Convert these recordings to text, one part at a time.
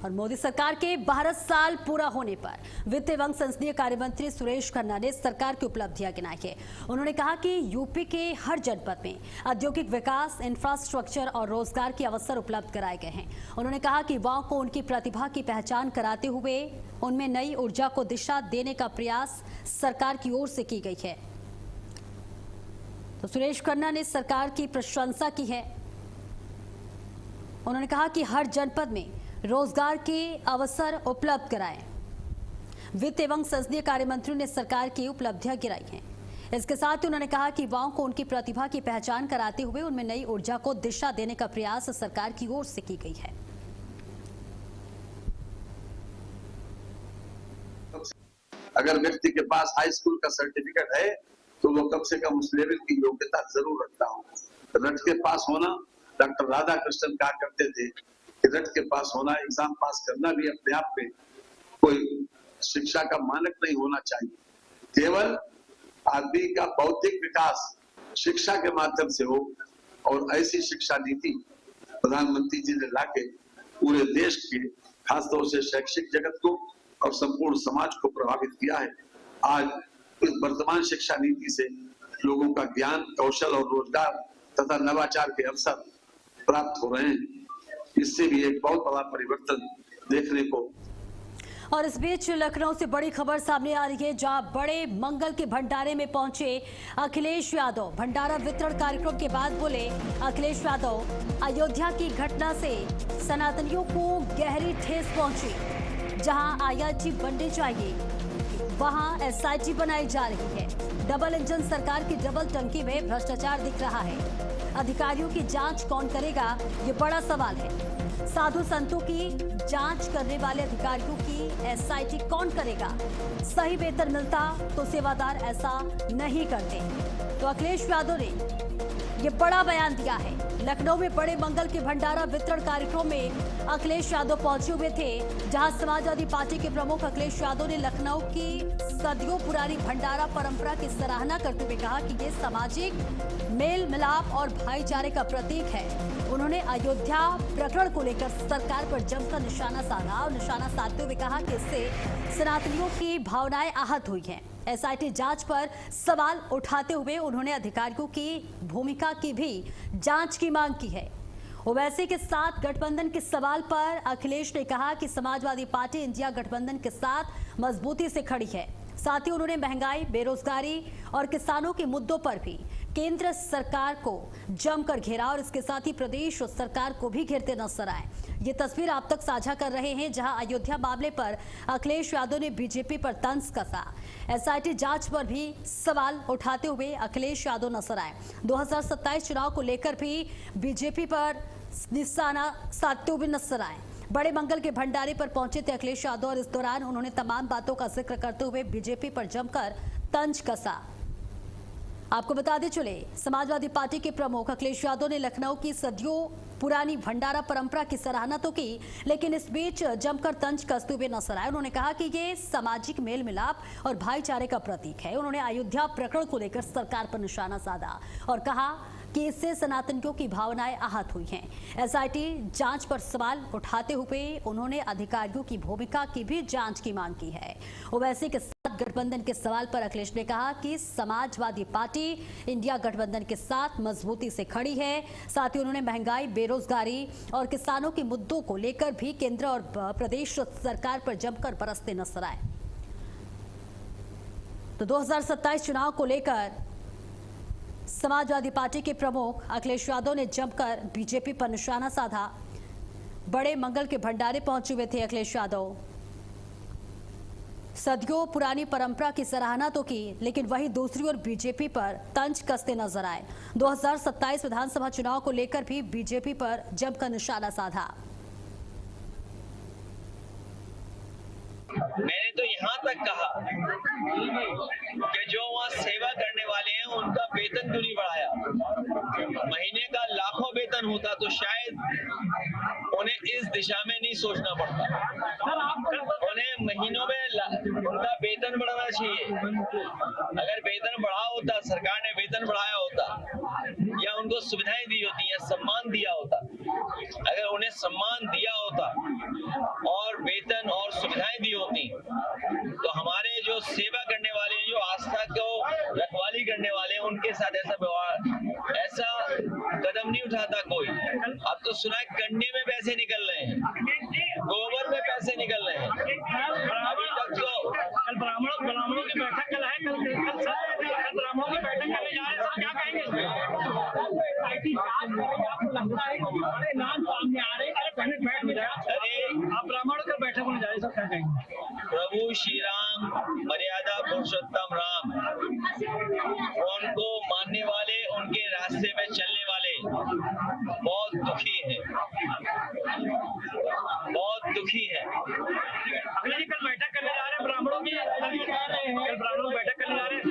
और मोदी सरकार के 12 साल पूरा होने पर वित्त एवं संसदीय कार्य मंत्री सुरेश खन्ना ने सरकार की उपलब्धियां गिनाई है। उन्होंने कहा कि यूपी के हर जनपद में औद्योगिक विकास, इंफ्रास्ट्रक्चर और रोजगार के अवसर उपलब्ध कराए गए हैं। उन्होंने कहा कि युवाओं को उनकी प्रतिभा की पहचान कराते हुए उनमें नई ऊर्जा को दिशा देने का प्रयास सरकार की ओर से की गई है। तो सुरेश खन्ना ने सरकार की प्रशंसा की है। उन्होंने कहा कि हर जनपद में रोजगार के अवसर उपलब्ध कराएं। वित्त एवं संसदीय कार्य मंत्री ने सरकार की उपलब्धियां गिनाई हैं। इसके साथ ही उन्होंने कहा कि युवाओं को उनकी प्रतिभा की पहचान कराते हुए उनमें नई ऊर्जा को दिशा देने का प्रयास सरकार की ओर से की गई है। अगर व्यक्ति के पास हाई स्कूल का सर्टिफिकेट है तो वो कम से कम उस लेवल की योग्यता जरूर रखता हो। रट के पास होना, डॉक्टर राधाकृष्णन कहा करते थे कि रट के पास होना, एग्जाम पास करना भी अपने आप में कोई शिक्षा का मानक नहीं होना चाहिए। केवल आदमी का बौद्धिक विकास शिक्षा के माध्यम से हो, और ऐसी शिक्षा नीति प्रधानमंत्री जी ने लाके पूरे देश के, खासतौर से शैक्षिक जगत को और संपूर्ण समाज को प्रभावित किया है। आज इस वर्तमान शिक्षा नीति से लोगों का ज्ञान, कौशल और रोजगार तथा नवाचार के अवसर प्राप्त हो रहे हैं। इससे भी एक बहुत बड़ा परिवर्तन देखने को। और इस बीच लखनऊ से बड़ी खबर सामने आ रही है, जहां बड़े मंगल के भंडारे में पहुंचे अखिलेश यादव। भंडारा वितरण कार्यक्रम के बाद बोले अखिलेश यादव, अयोध्या की घटना से सनातनियों को गहरी ठेस पहुंची। जहां आईआईटी बननी चाहिए, वहां एसआईटी बनाई जा रही है। डबल इंजन सरकार की डबल टंकी में भ्रष्टाचार दिख रहा है। अधिकारियों की जांच कौन करेगा, ये बड़ा सवाल है। साधु संतों की जांच करने वाले अधिकारियों की एसआईटी कौन करेगा? सही वेतन मिलता तो सेवादार ऐसा नहीं करते। तो अखिलेश यादव ने ये बड़ा बयान दिया है। लखनऊ में बड़े मंगल के भंडारा वितरण कार्यक्रम में अखिलेश यादव पहुंचे हुए थे, जहां समाजवादी पार्टी के प्रमुख अखिलेश यादव ने लखनऊ की सदियों पुरानी भंडारा परंपरा की सराहना करते हुए कहा कि ये सामाजिक मेल मिलाप और भाईचारे का प्रतीक है। उन्होंने अयोध्या प्रकरण को लेकर सरकार पर जमकर निशाना साधा और निशाना साधते हुए कहा कि इससे सनातनियों की भावनाएं आहत हुई हैं। एसआईटी जांच पर सवाल उठाते हुए उन्होंने अधिकारियों की भूमिका की भी जांच की मांग की है। ओवैसी के साथ गठबंधन के सवाल पर अखिलेश ने कहा कि समाजवादी पार्टी इंडिया गठबंधन के साथ मजबूती से खड़ी है। साथ ही उन्होंने महंगाई, बेरोजगारी और किसानों के मुद्दों पर भी केंद्र सरकार को जमकर घेरा और इसके साथ ही प्रदेश सरकार को भी घेरते नजर आए। ये तस्वीर आप तक साझा कर रहे हैं, जहां अयोध्या मामले पर अखिलेश यादव ने बीजेपी पर तंज कसा। एसआईटी जांच पर भी सवाल उठाते हुए अखिलेश यादव नजर आए। 2027 चुनाव को लेकर भी बीजेपी पर निशाना साधते हुए नजर आए। बड़े मंगल के भंडारे पर पहुंचे थे अखिलेश यादव और इस दौरान उन्होंने तमाम बातों का जिक्र करते हुए बीजेपी पर जमकर तंज कसा। आपको बताते चले, समाजवादी पार्टी के प्रमुख अखिलेश यादव ने लखनऊ की सदियों पुरानी भंडारा परंपरा की सराहना तो की, लेकिन इस बीच जमकर तंज कसते हुए नजर आए। उन्होंने कहा कि ये सामाजिक मेल मिलाप और भाईचारे का प्रतीक है। उन्होंने अयोध्या प्रकरण को लेकर सरकार पर निशाना साधा और कहा कि इससे सनातनियों की भावनाएं आहत हुई हैं। एसआईटी जांच पर सवाल उठाते हुए उन्होंने अधिकारियों की भूमिका की भी जांच की मांग की है। ओवैसी के साथ गठबंधन के सवाल पर अखिलेश ने कहा कि समाजवादी पार्टी इंडिया गठबंधन के साथ मजबूती से खड़ी है। साथ ही उन्होंने महंगाई, बेरोजगारी और किसानों के मुद्दों को लेकर भी केंद्र और प्रदेश सरकार पर जमकर बरसते नजर आए। तो 2027 चुनाव को लेकर समाजवादी पार्टी के प्रमुख अखिलेश यादव ने जमकर बीजेपी पर निशाना साधा। बड़े मंगल के भंडारे पहुंचे हुए थे अखिलेश यादव। सदियों पुरानी परंपरा की सराहना तो की, लेकिन वहीं दूसरी ओर बीजेपी पर तंज कसते नजर आए। 2027 विधानसभा चुनाव को लेकर भी बीजेपी पर जमकर निशाना साधा। मैंने तो यहाँ तक कहा कि जो वहाँ सेवा करने वाले हैं उनका वेतन क्यों नहीं बढ़ाया। महीने का लाखों वेतन होता तो शायद उन्हें इस दिशा में नहीं सोचना पड़ता। उन्हें महीनों में उनका वेतन बढ़ाना चाहिए। अगर वेतन बढ़ा होता, सरकार ने वेतन बढ़ाया होता या उनको सुविधाएं दी होती या सम्मान दिया होता अगर उन्हें सम्मान दिया होता और वेतन और सुविधाएं दी होती तो हमारे जो सेवा करने वाले, जो आस्था को रखवाली करने वाले, उनके साथ ऐसा कदम नहीं उठाता कोई। अब तो सुना है कंडे में पैसे निकल रहे हैं, गोबर में पैसे निकल रहे हैं। अभी तक तो कल ब्राह्मणों की बैठक कल है, कल ब्राह्मणों की बैठक करने जा रहे हैं, सर क्या कहेंगे? आपको लगता है हमारे नाम सामने आ रहे हैं, अरे बैठ में जाए, अरे आप ब्राह्मणों की बैठक होने जा रहे हैं, सर क्या कहेंगे? प्रभु श्री राम, मर्यादा पुरुषोत्तम राम, उनको मानने वाले, उनके रास्ते में चलने वाले बहुत दुखी हैं, बहुत दुखी हैं। अगले जी कल बैठक करने जा रहे हैं ब्राह्मणों की, कल ब्राह्मणों की बैठक करने जा रहे हैं।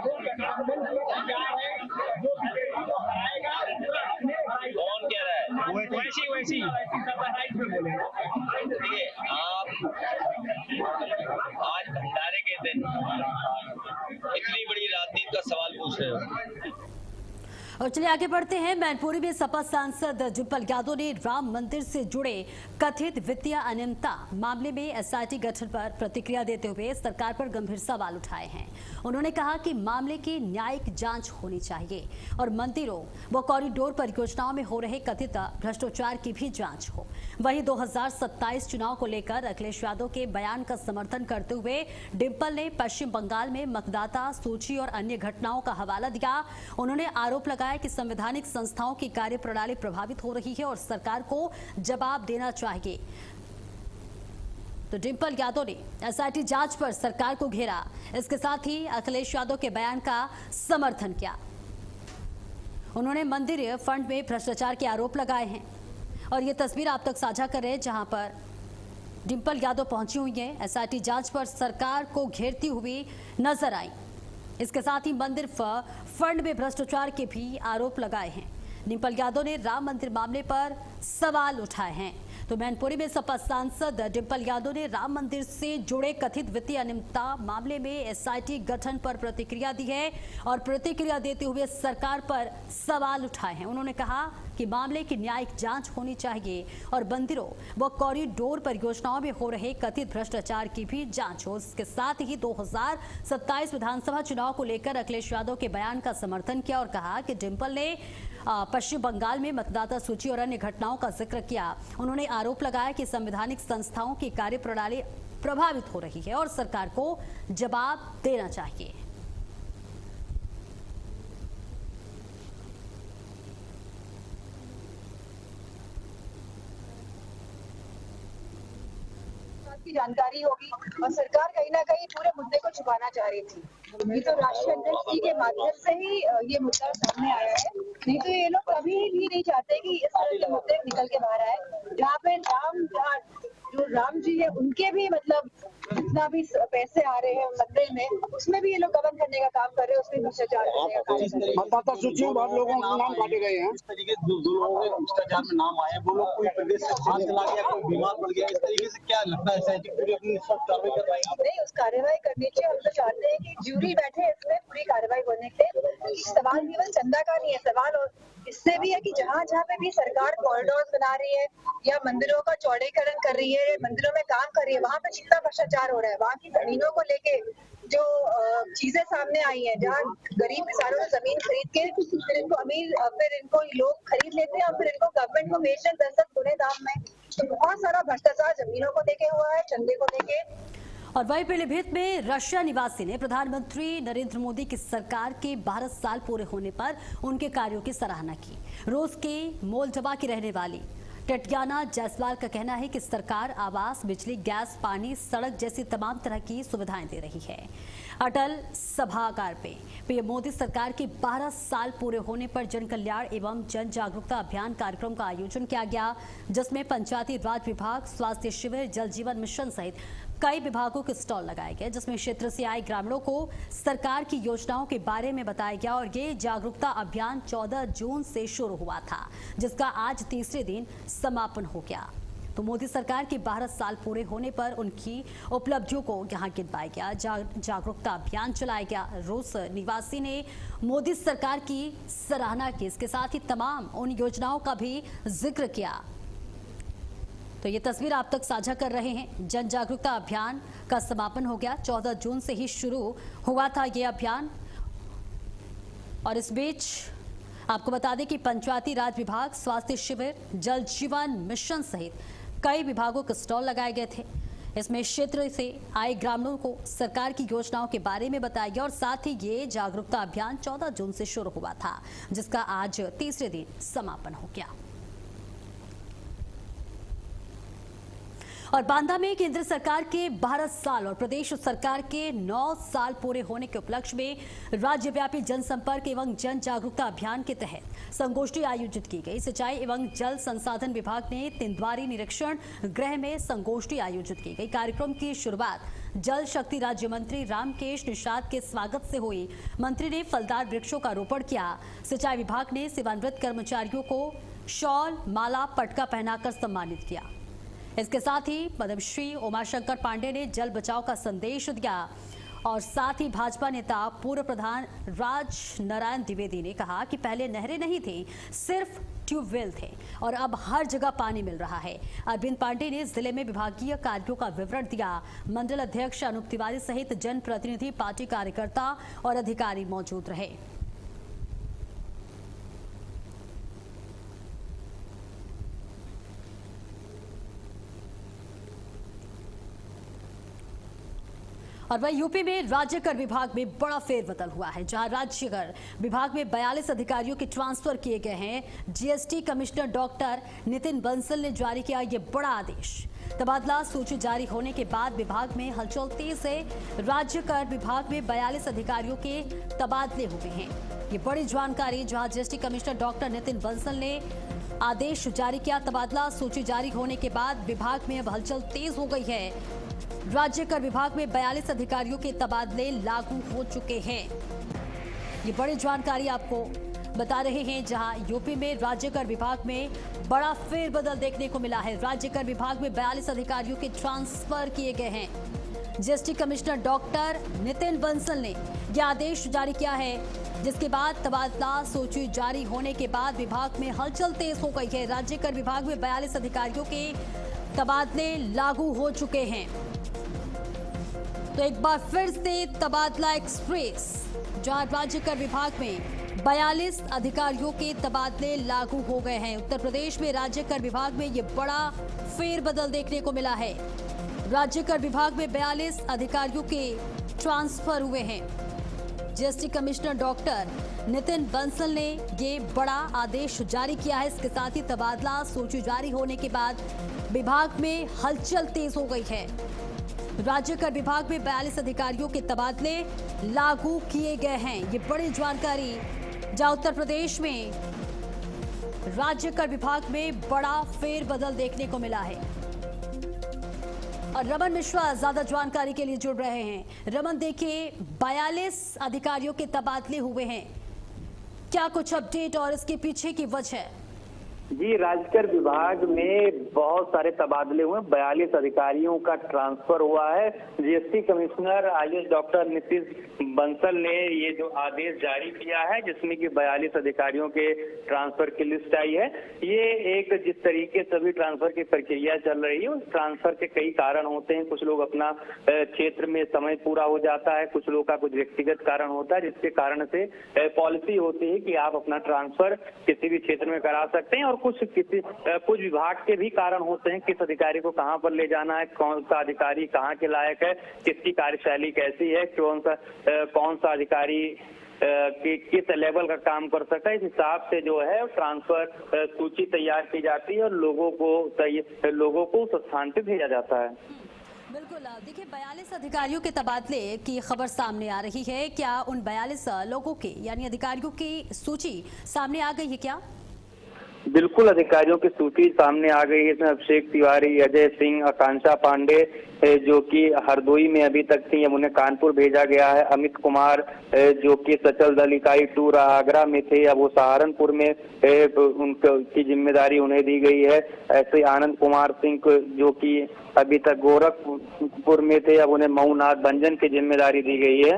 कौन कह रहा है? वैसी देखिए, आप आज भंडारे के दिन इतनी बड़ी राजनीति का सवाल पूछ रहे हो। और चलिए आगे बढ़ते हैं। मैनपुरी में सपा सांसद डिंपल यादव ने राम मंदिर से जुड़े कथित वित्तीय अनियमितता मामले में एसआईटी गठन पर प्रतिक्रिया देते हुए सरकार पर गंभीर सवाल उठाए हैं। उन्होंने कहा कि मामले की न्यायिक जांच होनी चाहिए और मंदिरों व कॉरिडोर परियोजनाओं में हो रहे कथित भ्रष्टाचार की भी जांच हो। वहीं 2027 चुनाव को लेकर अखिलेश यादव के बयान का समर्थन करते हुए डिंपल ने पश्चिम बंगाल में मतदाता सूची और अन्य घटनाओं का हवाला दिया। उन्होंने आरोप लगाया कि संवैधानिक संस्थाओं की कार्यप्रणाली प्रभावित हो रही है और सरकार को जवाब देना चाहिए। तो डिंपल यादव ने एसआईटी जांच पर सरकार को घेरा। इसके साथ ही अखिलेश यादव के बयान का समर्थन किया। उन्होंने मंदिर फंड में भ्रष्टाचार के आरोप लगाए हैं और ये तस्वीर आप तक साझा कर रहे हैं जहां पर डिंपल यादव पहुंची हुई है। एसआईटी जांच पर सरकार को घेरती हुई नजर आई। इसके साथ ही मंदिर फंड में भ्रष्टाचार के भी आरोप लगाए हैं। डिंपल यादव ने राम मंदिर मामले पर सवाल उठाए हैं। तो मैनपुरी में सपा सांसद डिंपल यादव ने राम मंदिर से जुड़े कथित वित्तीय अनियमितता मामले में एसआईटी गठन पर प्रतिक्रिया दी है और प्रतिक्रिया देते हुए सरकार पर सवाल उठाए हैं। उन्होंने कहा कि मामले की न्यायिक जांच होनी चाहिए और मंदिरों व कॉरिडोर परियोजनाओं में हो रहे कथित भ्रष्टाचार की भी जांच हो। इसके साथ ही 2027 विधानसभा चुनाव को लेकर अखिलेश यादव के बयान का समर्थन किया और कहा कि डिंपल ने पश्चिम बंगाल में मतदाता सूची और अन्य घटनाओं का जिक्र किया। उन्होंने आरोप लगाया कि संवैधानिक संस्थाओं की कार्यप्रणाली प्रभावित हो रही है और सरकार को जवाब देना चाहिए। की जानकारी होगी और सरकार कहीं ना कहीं पूरे मुद्दे को छुपाना चाह रही थी। ये तो राष्ट्रीय अध्यक्ष जी के माध्यम से ही ये मुद्दा सामने आया है, नहीं तो ये लोग कभी भी नहीं चाहते कि इस तरह के मुद्दे निकल के बाहर आए। जहाँ पे जो राम जी है उनके भी मतलब जितना भी पैसे आ रहे हैं मंदिर में, उसमें भी ये लोग गबन करने का काम कर रहे हैं, उसमें भ्रष्टाचार करने का काम कर रहे हैं। मतदाता सूची में बहुत लोगों के नाम काटे गए हैं। इस तरीके से जो लोगों के भ्रष्टाचार में नाम आए वो लोग कोई प्रदेश से भाग चला गया, कोई बीमार पड़ गया, इस तरीके से क्या लगता है एसआईटी पूरी अपनी सख्त कार्रवाई कर रही है? नहीं, उस कार्रवाई करनी चाहिए। हम तो चाहते हैं कि ज्यूरी बैठे इसमें पूरी कार्रवाई होने के। सवाल केवल चंदा का नहीं है, सवाल और इससे भी है कि जहाँ जहाँ पे भी सरकार कॉरिडोर बना रही है या मंदिरों का चौड़ीकरण कर रही है, मंदिरों में काम कर रही है, वहाँ पे जितना भ्रष्टाचार हो रहा है, वहाँ की जमीनों को लेके जो चीजें सामने आई हैं, जहाँ गरीब किसानों ने जमीन खरीद के फिर इनको फिर इनको लोग खरीद लेते हैं और फिर इनको गवर्नमेंट को बेच रहे 10 गुने दाम में। तो बहुत सारा भ्रष्टाचार जमीनों को लेके हुआ है, चंदे को लेके। और वहीं पीलीभीत में रशिया निवासी ने प्रधानमंत्री नरेंद्र मोदी की सरकार के 12 साल पूरे होने पर उनके कार्यों की सराहना की। रूस के मोल्डोवा की रहने वाली टटियाना जायसवाल का कहना है कि सरकार आवास, बिजली, गैस, पानी, सड़क जैसी तमाम तरह की सुविधाएं दे रही है। अटल सभागार पे पीएम मोदी सरकार के 12 साल पूरे होने पर जन कल्याण एवं जन जागरूकता अभियान कार्यक्रम का आयोजन किया गया, जिसमें पंचायती राज विभाग, स्वास्थ्य शिविर, जल जीवन मिशन सहित कई विभागों के स्टॉल लगाए गए, जिसमें क्षेत्र से आए ग्रामीणों को सरकार की योजनाओं के बारे में बताया गया। और ये जागरूकता अभियान 14 जून से शुरू हुआ था, जिसका आज तीसरे दिन समापन हो गया। तो मोदी सरकार के 12 साल पूरे होने पर उनकी उपलब्धियों को यहां गिनवाया गया, जागरूकता अभियान चलाया गया। रूस निवासी ने मोदी सरकार की सराहना की, इसके साथ ही तमाम उन योजनाओं का भी जिक्र किया। तो ये तस्वीर आप तक साझा कर रहे हैं। जन जागरूकता अभियान का समापन हो गया, 14 जून से ही शुरू हुआ था ये अभियान। और इस बीच आपको बता दें कि पंचायती राज विभाग, स्वास्थ्य शिविर, जल जीवन मिशन सहित कई विभागों के स्टॉल लगाए गए थे। इसमें क्षेत्र से आए ग्रामीणों को सरकार की योजनाओं के बारे में बताया गया और साथ ही ये जागरूकता अभियान 14 जून से शुरू हुआ था, जिसका आज तीसरे दिन समापन हो गया। और बांदा में केंद्र सरकार के 12 साल और प्रदेश सरकार के 9 साल पूरे होने के उपलक्ष्य में राज्यव्यापी जनसंपर्क एवं जन जागरूकता अभियान के तहत संगोष्ठी आयोजित की गई। सिंचाई एवं जल संसाधन विभाग ने तिंदवारी निरीक्षण गृह में संगोष्ठी आयोजित की गई। कार्यक्रम की शुरुआत जल शक्ति राज्य मंत्री रामकेश निषाद के स्वागत से हुई। मंत्री ने फलदार वृक्षों का रोपण किया। सिंचाई विभाग ने सेवानिवृत्त कर्मचारियों को शॉल, माला, पटका पहनाकर सम्मानित किया। इसके साथ ही पद्मश्री उमाशंकर पांडे ने जल बचाव का संदेश दिया और साथ ही भाजपा नेता पूर्व प्रधान राज नारायण द्विवेदी ने कहा कि पहले नहरें नहीं थी, सिर्फ ट्यूबवेल थे और अब हर जगह पानी मिल रहा है। अरविंद पांडे ने जिले में विभागीय कार्यों का विवरण दिया। मंडल अध्यक्ष अनूप तिवारी सहित जनप्रतिनिधि, पार्टी कार्यकर्ता और अधिकारी मौजूद रहे। और वही यूपी में राज्य कर विभाग में बड़ा फेरबदल हुआ है, जहां राज्य कर विभाग में 42 अधिकारियों के ट्रांसफर किए गए हैं। GST commissioner doctor Nitin Bansal ने जारी किया ये बड़ा आदेश। तबादला सूची जारी होने के बाद विभाग में हलचल तेज है। राज्य कर विभाग में 42 अधिकारियों के तबादले हुए हैं। ये बड़ी जानकारी, जहां GST commissioner doctor Nitin Bansal ने आदेश जारी किया। तबादला सूची जारी होने के बाद विभाग में अब हलचल तेज हो गई है। राज्य कर विभाग में 42 अधिकारियों के तबादले लागू हो चुके हैं। ये बड़ी जानकारी आपको बता रहे हैं, जहां यूपी में राज्य कर विभाग में बड़ा फेरबदल देखने को मिला है। राज्य कर विभाग में 42 अधिकारियों के ट्रांसफर किए गए हैं। GST commissioner doctor Nitin Bansal ने यह आदेश जारी किया है, जिसके बाद तबादला सूची जारी होने के बाद विभाग में हलचल तेज हो गई है। राज्य कर विभाग में 42 अधिकारियों के तबादले लागू हो चुके हैं। तो एक बार फिर से तबादला एक्सप्रेस, जहां राज्य कर विभाग में 42 अधिकारियों के तबादले लागू हो गए हैं। उत्तर प्रदेश में राज्य कर विभाग में ये बड़ा फेरबदल देखने को मिला है। राज्य कर विभाग में 42 अधिकारियों के ट्रांसफर हुए हैं। GST commissioner doctor Nitin Bansal ने ये बड़ा आदेश जारी किया है। इसके साथ ही तबादला सूची जारी होने के बाद विभाग में हलचल तेज हो गई है। राज्य कर विभाग में 42 अधिकारियों के तबादले लागू किए गए हैं। ये बड़ी जानकारी, जहां उत्तर प्रदेश में राज्य कर विभाग में बड़ा फेरबदल देखने को मिला है। और रमन मिश्रा ज्यादा जानकारी के लिए जुड़ रहे हैं। रमन, देखिए 42 अधिकारियों के तबादले हुए हैं, क्या कुछ अपडेट और इसके पीछे की वजह? जी, राजकर विभाग में बहुत सारे तबादले हुए, 42 अधिकारियों का ट्रांसफर हुआ है। GST commissioner Ayush doctor Nitin Bansal ने ये जो आदेश जारी किया है, जिसमें कि 42 अधिकारियों के ट्रांसफर की लिस्ट आई है। ये एक जिस तरीके से अभी ट्रांसफर की प्रक्रिया चल रही है, उस ट्रांसफर के कई कारण होते हैं। कुछ लोग अपना क्षेत्र में समय पूरा हो जाता है, कुछ लोग का कुछ व्यक्तिगत कारण होता है, जिसके कारण से पॉलिसी होती है कि आप अपना ट्रांसफर किसी भी क्षेत्र में करा सकते हैं। और कुछ विभाग के भी कारण होते हैं, किस अधिकारी को कहां पर ले जाना है, कौन सा अधिकारी कहां के लायक है, किसकी कार्यशैली कैसी है, कौन सा अधिकारी किस लेवल का काम कर सकता है। इस हिसाब से जो है ट्रांसफर सूची तैयार की जाती है और लोगों को उस स्थान पे भेजा जाता है। बिल्कुल, देखिए 42 अधिकारियों के तबादले की खबर सामने आ रही है। क्या उन 42 लोगों के यानी अधिकारियों की सूची सामने आ गई है क्या? बिल्कुल अधिकारियों की सूची सामने आ गई है। इसमें अभिषेक तिवारी, अजय सिंह, आकांक्षा पांडे जो कि हरदोई में अभी तक थी, अब उन्हें कानपुर भेजा गया है। अमित कुमार जो कि सचल दल इकाई 2 आगरा में थे, अब वो सहारनपुर में उनकी जिम्मेदारी उन्हें दी गई है। ऐसे आनंद कुमार सिंह जो कि अभी तक गोरखपुर में थे, अब उन्हें मऊनाथ भंजन की जिम्मेदारी दी गई है।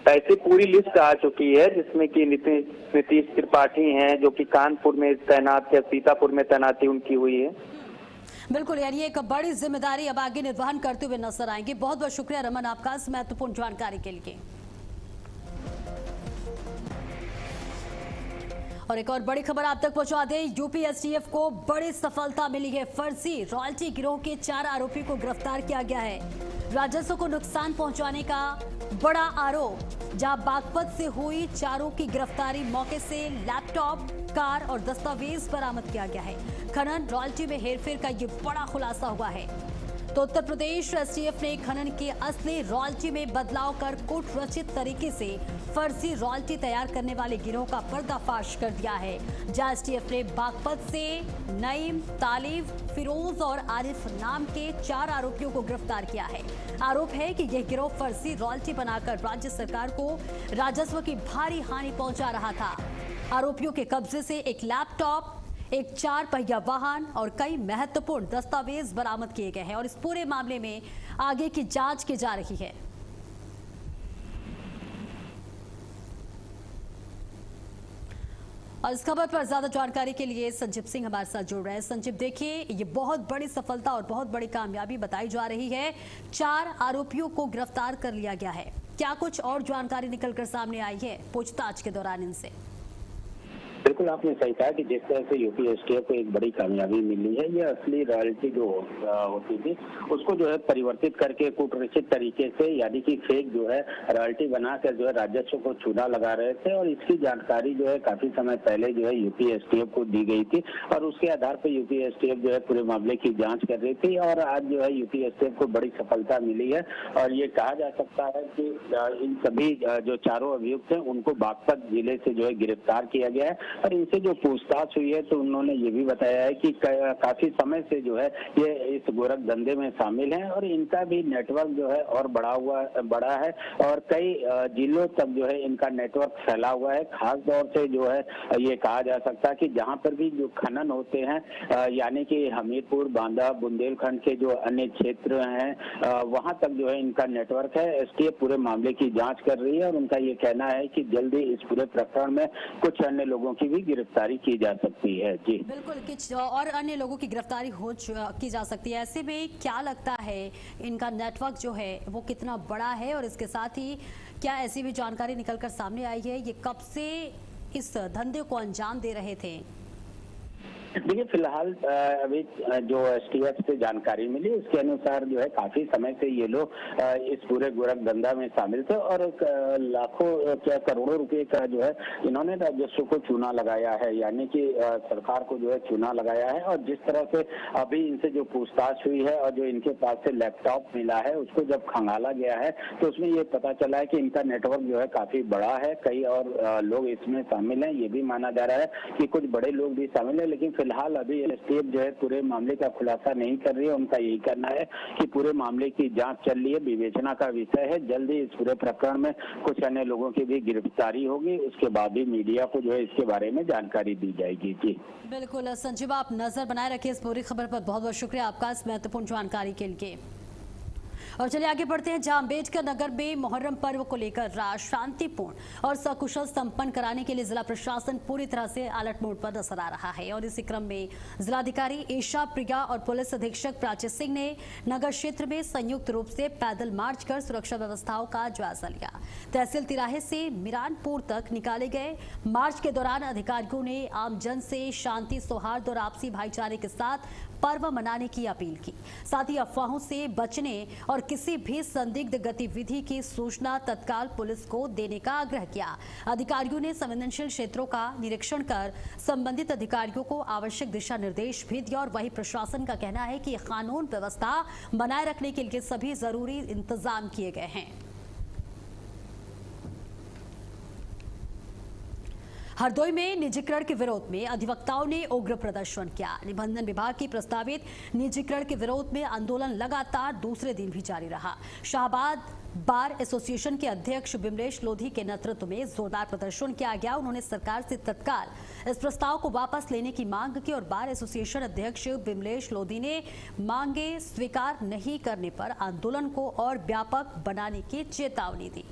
ऐसी पूरी लिस्ट आ चुकी है जिसमें कि नीतीश त्रिपाठी हैं जो कि कानपुर में तैनात है, सीतापुर में तैनाती उनकी हुई है। बिल्कुल, यानी एक बड़ी जिम्मेदारी अब आगे निर्वहन करते हुए नजर आएंगे। बहुत बहुत शुक्रिया रमन आपका इस महत्वपूर्ण जानकारी के लिए। और एक और बड़ी खबर आप तक पहुंचा दें, यूपी एसटीएफ को बड़ी सफलता मिली है। फर्जी रॉयल्टी गिरोह के 4 आरोपी को गिरफ्तार किया गया है। राजस्व को नुकसान पहुंचाने का बड़ा आरोप, जहां बागपत से हुई चारों की गिरफ्तारी, मौके से लैपटॉप, कार और दस्तावेज बरामद किया गया है। खनन रॉयल्टी में हेरफेर का ये बड़ा खुलासा हुआ है। तो उत्तर प्रदेश एसटीएफ ने खनन के असली रॉयल्टी में बदलाव कर कूट रचित तरीके से फर्जी रॉयल्टी तैयार करने वाले गिरोह का पर्दाफाश कर दिया है। जहां एसटीएफ ने बागपत से नईम, तालिब, फिरोज और आरिफ नाम के 4 आरोपियों को गिरफ्तार किया है। आरोप है कि यह गिरोह फर्जी रॉयल्टी बनाकर राज्य सरकार को राजस्व की भारी हानि पहुंचा रहा था। आरोपियों के कब्जे से एक लैपटॉप, एक 4 पहिया वाहन और कई महत्वपूर्ण दस्तावेज बरामद किए गए हैं और इस पूरे मामले में आगे की जांच की जा रही है। और इस खबर पर ज्यादा जानकारी के लिए संजीव सिंह हमारे साथ जुड़ रहे हैं। संजीव, देखिए, ये बहुत बड़ी सफलता और बहुत बड़ी कामयाबी बताई जा रही है। 4 आरोपियों को गिरफ्तार कर लिया गया है। क्या कुछ और जानकारी निकलकर सामने आई है पूछताछ के दौरान इनसे? बिल्कुल आपने सही कहा कि जिस तरह से यूपी एसटीएफ को एक बड़ी कामयाबी मिली है, ये असली रॉयल्टी जो होती थी उसको जो है परिवर्तित करके कूटरचित तरीके से, यानी कि फेक जो है रॉयल्टी बनाकर जो है राजस्व को चूना लगा रहे थे। और इसकी जानकारी जो है काफी समय पहले जो है यूपी एसटीएफ को दी गई थी और उसके आधार पर यूपी एसटीएफ जो है पूरे मामले की जाँच कर रही थी। और आज जो है यूपी एसटीएफ को बड़ी सफलता मिली है और ये कहा जा सकता है कि इन सभी जो चारों अभियुक्त हैं उनको बागपत जिले से जो है गिरफ्तार किया गया है। और इनसे जो पूछताछ हुई है तो उन्होंने ये भी बताया है कि काफी समय से जो है ये इस गोरख धंधे में शामिल हैं और इनका भी नेटवर्क जो है और बड़ा है और कई जिलों तक जो है इनका नेटवर्क फैला हुआ है। खास तौर से जो है ये कहा जा सकता है कि जहाँ पर भी जो खनन होते हैं, यानी कि हमीरपुर, बांदा, बुंदेलखंड के जो अन्य क्षेत्र हैं, वहाँ तक जो है इनका नेटवर्क है। एसटीएफ पूरे मामले की जाँच कर रही है और उनका ये कहना है कि जल्दी इस पूरे प्रकरण में कुछ अन्य लोगों की भी गिरफ्तारी की जा सकती है। जी बिल्कुल, कुछ और अन्य लोगों की गिरफ्तारी की जा सकती है। ऐसे में क्या लगता है इनका नेटवर्क जो है वो कितना बड़ा है और इसके साथ ही क्या ऐसी भी जानकारी निकलकर सामने आई है ये कब से इस धंधे को अंजाम दे रहे थे? देखिए, फिलहाल अभी जो एसटीएफ से जानकारी मिली उसके अनुसार जो है काफी समय से ये लोग इस पूरे गोरख धंधा में शामिल थे और लाखों क्या करोड़ों रुपए का जो है इन्होंने राजस्व को चूना लगाया है, यानी कि सरकार को जो है चूना लगाया है। और जिस तरह से अभी इनसे जो पूछताछ हुई है और जो इनके पास से लैपटॉप मिला है उसको जब खंगाला गया है तो उसमें ये पता चला है कि इनका नेटवर्क जो है काफी बड़ा है। कई और लोग इसमें शामिल हैं, ये भी माना जा रहा है कि कुछ बड़े लोग भी शामिल है। लेकिन फिलहाल अभी एसटीएफ जो है पूरे मामले का खुलासा नहीं कर रही है। उनका यही कहना है कि पूरे मामले की जांच चल रही है, विवेचना का विषय है। जल्दी इस पूरे प्रकरण में कुछ अन्य लोगों की भी गिरफ्तारी होगी, उसके बाद ही मीडिया को जो है इसके बारे में जानकारी दी जाएगी। जी बिल्कुल संजीव, आप नजर बनाए रखिए इस पूरी खबर पर। बहुत बहुत शुक्रिया आपका इस महत्वपूर्ण जानकारी के लिए। और चलिए आगे बढ़ते हैं, जहां अम्बेडकर नगर में मुहर्रम पर्व को लेकर रात शांतिपूर्ण और सकुशल संपन्न कराने के लिए जिला प्रशासन पूरी तरह से अलर्ट मोड पर नजर आ रहा है। और इसी क्रम में जिलाधिकारी ईशा प्रिया और पुलिस अधीक्षक प्राची सिंह ने नगर क्षेत्र में संयुक्त रूप से पैदल मार्च कर सुरक्षा व्यवस्थाओं का जायजा लिया। तहसील तिराहे से मिरानपुर तक निकाले गए मार्च के दौरान अधिकारियों ने आमजन से शांति, सौहार्द और आपसी भाईचारे के साथ पर्व मनाने की अपील की। साथ ही अफवाहों से बचने और किसी भी संदिग्ध गतिविधि की सूचना तत्काल पुलिस को देने का आग्रह किया। अधिकारियों ने संवेदनशील क्षेत्रों का निरीक्षण कर संबंधित अधिकारियों को आवश्यक दिशा निर्देश भी दिया। और वही प्रशासन का कहना है कि कानून व्यवस्था बनाए रखने के लिए सभी जरूरी इंतजाम किए गए हैं। हरदोई में निजीकरण के विरोध में अधिवक्ताओं ने उग्र प्रदर्शन किया। निबंधन विभाग की प्रस्तावित निजीकरण के विरोध में आंदोलन लगातार दूसरे दिन भी जारी रहा। शाहबाद बार एसोसिएशन के अध्यक्ष बिमलेश लोधी के नेतृत्व में जोरदार प्रदर्शन किया गया। उन्होंने सरकार से तत्काल इस प्रस्ताव को वापस लेने की मांग की और बार एसोसिएशन अध्यक्ष बिमलेश लोधी ने मांगे स्वीकार नहीं करने पर आंदोलन को और व्यापक बनाने की चेतावनी दी।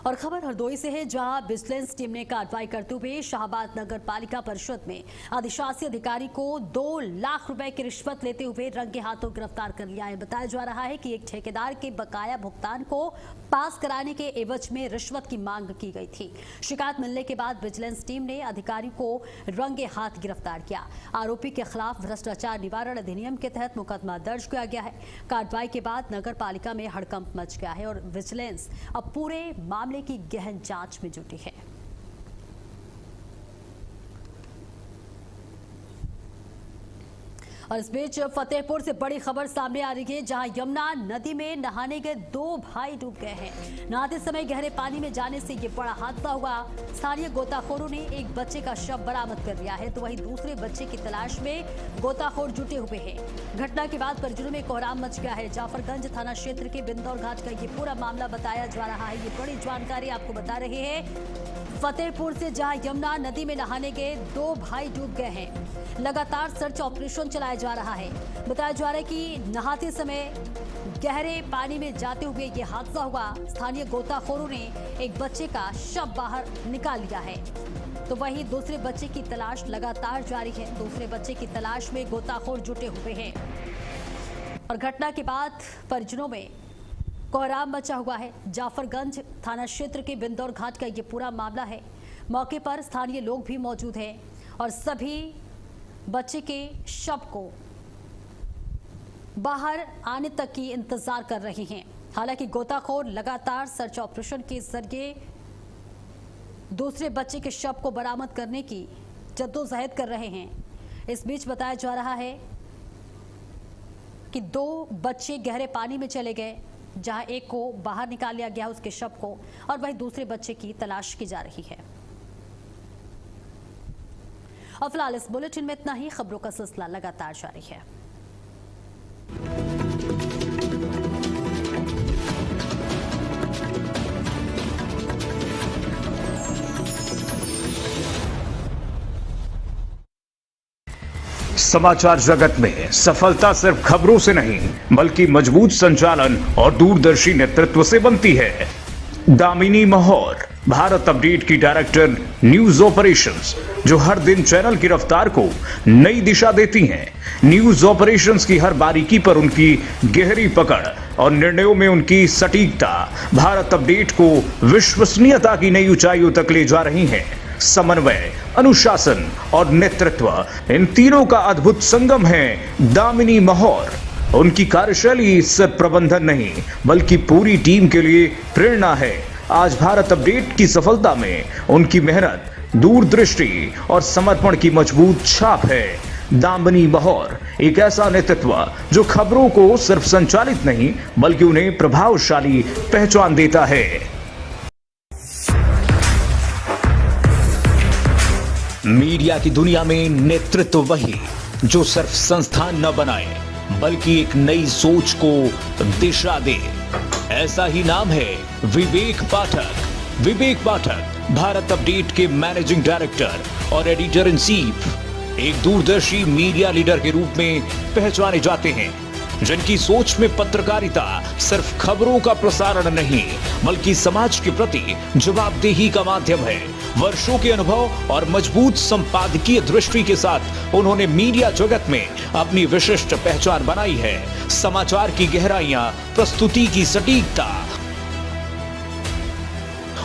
और खबर हरदोई से है, जहां विजिलेंस टीम ने कार्रवाई करते हुए शाहबाद नगर पालिका परिषद में अधिशासी अधिकारी को 2 लाख रुपए की रिश्वत लेते हुए रंगे हाथों गिरफ्तार कर लिया है। बताया जा रहा है कि एक ठेकेदार के बकाया भुगतान को पास कराने के एवज में रिश्वत की मांग की गई थी। शिकायत मिलने के बाद विजिलेंस टीम ने अधिकारी को रंगे हाथ गिरफ्तार किया। आरोपी के खिलाफ भ्रष्टाचार निवारण अधिनियम के तहत मुकदमा दर्ज किया गया है। कार्रवाई के बाद नगर पालिका में हड़कंप मच गया है और विजिलेंस अब पूरे मामले की गहन जांच में जुटी है। और इस बीच फतेहपुर से बड़ी खबर सामने आ रही है, जहां यमुना नदी में नहाने गए 2 भाई डूब गए हैं। नहाते समय गहरे पानी में जाने से ये बड़ा हादसा हुआ। स्थानीय गोताखोरों ने एक बच्चे का शव बरामद कर लिया है, तो वहीं दूसरे बच्चे की तलाश में गोताखोर जुटे हुए हैं। घटना के बाद परिजनों में कोहराम मच गया है। जाफरगंज थाना क्षेत्र के बिंदौर घाट का ये पूरा मामला बताया जा रहा है। ये बड़ी जानकारी आपको बता रहे हैं फतेहपुर से, जहां यमुना नदी में नहाने गए 2 भाई डूब गए हैं। लगातार सर्च ऑपरेशन चलाया जा रहा है। बताया जा रहा है कि नहाते समय गहरे पानी में जाते हुए ये हादसा हुआ। स्थानीय गोताखोरों ने एक बच्चे का शव बाहर निकाल लिया है, तो वहीं दूसरे बच्चे की तलाश लगातार जारी है। दूसरे बच्चे की तलाश में गोताखोर जुटे हुए हैं और घटना के बाद परिजनों में कोहराम मचा हुआ है। जाफरगंज थाना क्षेत्र के बिंदौर घाट का ये पूरा मामला है। मौके पर स्थानीय लोग भी मौजूद हैं और सभी बच्चे के शव को बाहर आने तक की इंतजार कर रहे हैं। हालांकि गोताखोर लगातार सर्च ऑपरेशन के जरिए दूसरे बच्चे के शव को बरामद करने की जद्दोजहद कर रहे हैं। इस बीच बताया जा रहा है कि 2 बच्चे गहरे पानी में चले गए, जहां एक को बाहर निकाल लिया गया उसके शव को, और वहीं दूसरे बच्चे की तलाश की जा रही है। और फिलहाल इस बुलेटिन में इतना ही। खबरों का सिलसिला लगातार जारी है। समाचार जगत में सफलता सिर्फ खबरों से नहीं, बल्कि मजबूत संचालन और दूरदर्शी नेतृत्व से बनती है। दामिनी महौर, भारत अपडेट की डायरेक्टर न्यूज ऑपरेशंस, जो हर दिन चैनल की रफ्तार को नई दिशा देती हैं। न्यूज ऑपरेशंस की हर बारीकी पर उनकी गहरी पकड़ और निर्णयों में उनकी सटीकता भारत अपडेट को विश्वसनीयता की नई ऊंचाइयों तक ले जा रही हैं। समन्वय, अनुशासन और नेतृत्व, इन तीनों का अद्भुत संगम है दामिनी महौर। उनकी कार्यशैली सिर्फ प्रबंधन नहीं, बल्कि पूरी टीम के लिए प्रेरणा है। आज भारत अपडेट की सफलता में उनकी मेहनत, दूरदृष्टि और समर्पण की मजबूत छाप है। दामिनी महौर एक ऐसा नेतृत्व जो खबरों को सिर्फ संचालित नहीं, बल्कि उन्हें प्रभावशाली पहचान देता है। मीडिया की दुनिया में नेतृत्व वही जो सिर्फ संस्थान न बनाए, बल्कि एक नई सोच को दिशा दे। ऐसा ही नाम है विवेक पाठक। विवेक पाठक भारत अपडेट के मैनेजिंग डायरेक्टर और एडिटर इन चीफ, एक दूरदर्शी मीडिया लीडर के रूप में पहचाने जाते हैं, जिनकी सोच में पत्रकारिता सिर्फ खबरों का प्रसारण नहीं, बल्कि समाज के प्रति जवाबदेही का माध्यम है। वर्षों के अनुभव और मजबूत संपादकीय दृष्टि के साथ उन्होंने मीडिया जगत में अपनी विशिष्ट पहचान बनाई है। समाचार की गहराइयां, प्रस्तुति की सटीकता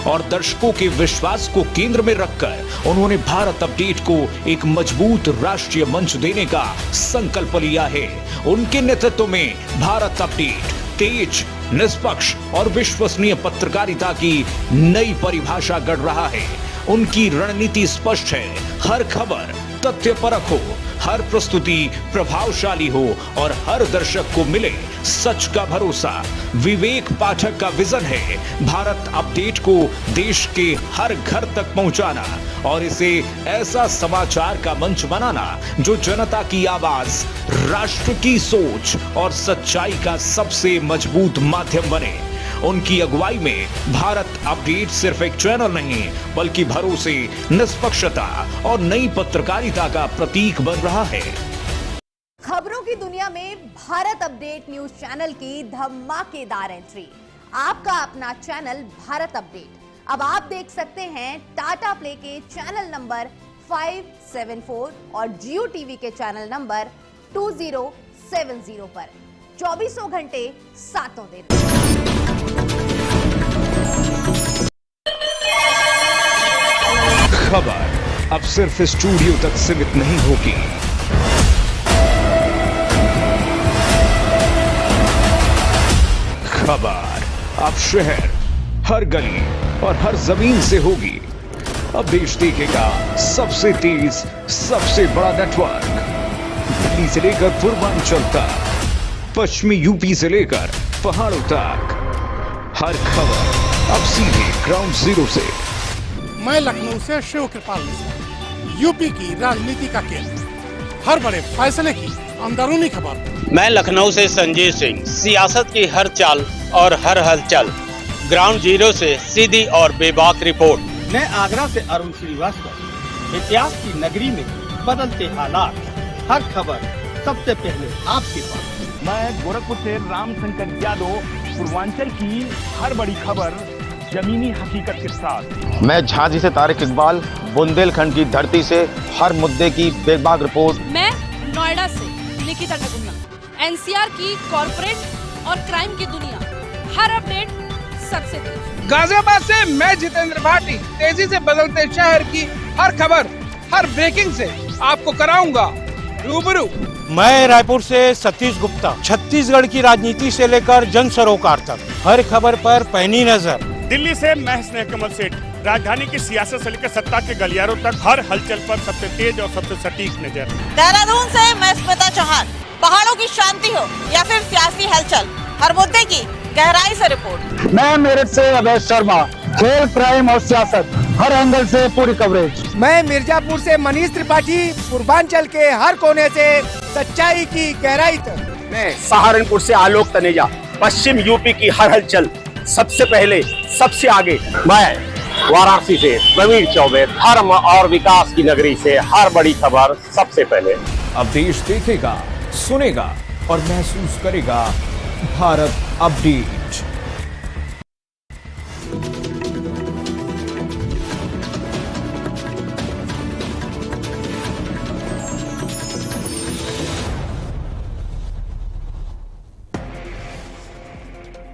और दर्शकों के विश्वास को केंद्र में रखकर उन्होंने भारत अपडेट को एक मजबूत राष्ट्रीय मंच देने का संकल्प लिया है। उनके नेतृत्व में भारत अपडेट तेज, निष्पक्ष और विश्वसनीय पत्रकारिता की नई परिभाषा गढ़ रहा है। उनकी रणनीति स्पष्ट है, हर खबर तथ्यपरक हो, हर प्रस्तुति प्रभावशाली हो और हर दर्शक को मिले सच का भरोसा। विवेक पाठक का विजन है भारत अपडेट को देश के हर घर तक पहुंचाना और इसे ऐसा समाचार का मंच बनाना जो जनता की आवाज, राष्ट्र की सोच और सच्चाई का सबसे मजबूत माध्यम बने। उनकी अगुवाई में भारत अपडेट सिर्फ एक चैनल नहीं बल्कि भरोसे, निष्पक्षता और नई पत्रकारिता का प्रतीक बन रहा है। खबरों की दुनिया में भारत अपडेट न्यूज चैनल की धमाकेदार एंट्री। आपका अपना चैनल भारत अपडेट अब आप देख सकते हैं टाटा प्ले के चैनल नंबर 574 और जियो टीवी के चैनल नंबर 2070 पर 24 घंटे 7 दिन। खबर अब सिर्फ स्टूडियो तक सीमित नहीं होगी। खबर अब शहर, हर गली और हर जमीन से होगी। अब देश देखेगा सबसे तेज, सबसे बड़ा नेटवर्क। दिल्ली से लेकर पूर्वांचल तक, पश्चिमी यूपी से लेकर पहाड़ों तक, हर खबर अब सीधे ग्राउंड जीरो से। मैं लखनऊ से शिव कृपाल मिश्रा, यूपी की राजनीति का केंद्र, हर बड़े फैसले की अंदरूनी खबर। मैं लखनऊ से संजीव सिंह, सियासत की हर चाल और हर हलचल, ग्राउंड जीरो से सीधी और बेबाक रिपोर्ट। मैं आगरा से अरुण श्रीवास्तव, इतिहास की नगरी में बदलते हालात, हर खबर सबसे पहले आपके पास। मैं गोरखपुर से रामशंकर यादव, पूर्वांचल की हर बड़ी खबर जमीनी हकीकत के साथ। मैं झांसी से तारिक इकबाल, बुंदेलखंड की धरती से हर मुद्दे की बेबाक रिपोर्ट। मैं नोएडा से निकिता टकुन्ना, एनसीआर की कॉर्पोरेट और क्राइम की दुनिया, हर अपडेट सबसे तेज। गाजियाबाद से मैं जितेंद्र भाटी, तेजी से बदलते शहर की हर खबर, हर ब्रेकिंग से आपको कराऊंगा रूबरू। मैं रायपुर से सतीश गुप्ता, छत्तीसगढ़ की राजनीति से लेकर जन सरोकार तक, हर खबर पर पैनी नजर। दिल्ली से मैं स्नेह कमल सेठ, राजधानी की सियासत से लेकर सत्ता के गलियारों तक, हर हलचल पर सबसे तेज और सबसे सटीक नजर। देहरादून से मैं स्मिता चौहान, पहाड़ों की शांति हो या फिर सियासी हलचल, हर मुद्दे की गहराई से रिपोर्ट। मैं मेरठ से अभय शर्मा, खेल, क्राइम और सियासत, हर एंगल से पूरी कवरेज। मैं मिर्जापुर से मनीष त्रिपाठी, पूर्वांचल के हर कोने से सच्चाई की गहराई तक। मैं सहारनपुर से आलोक तनेजा, पश्चिम यूपी की हर हलचल सबसे पहले, सबसे आगे। मैं वाराणसी से प्रवीण चौबे, धर्म और विकास की नगरी से हर बड़ी खबर सबसे पहले। अब देश देखेगा, सुनेगा और महसूस करेगा भारत अपडेट।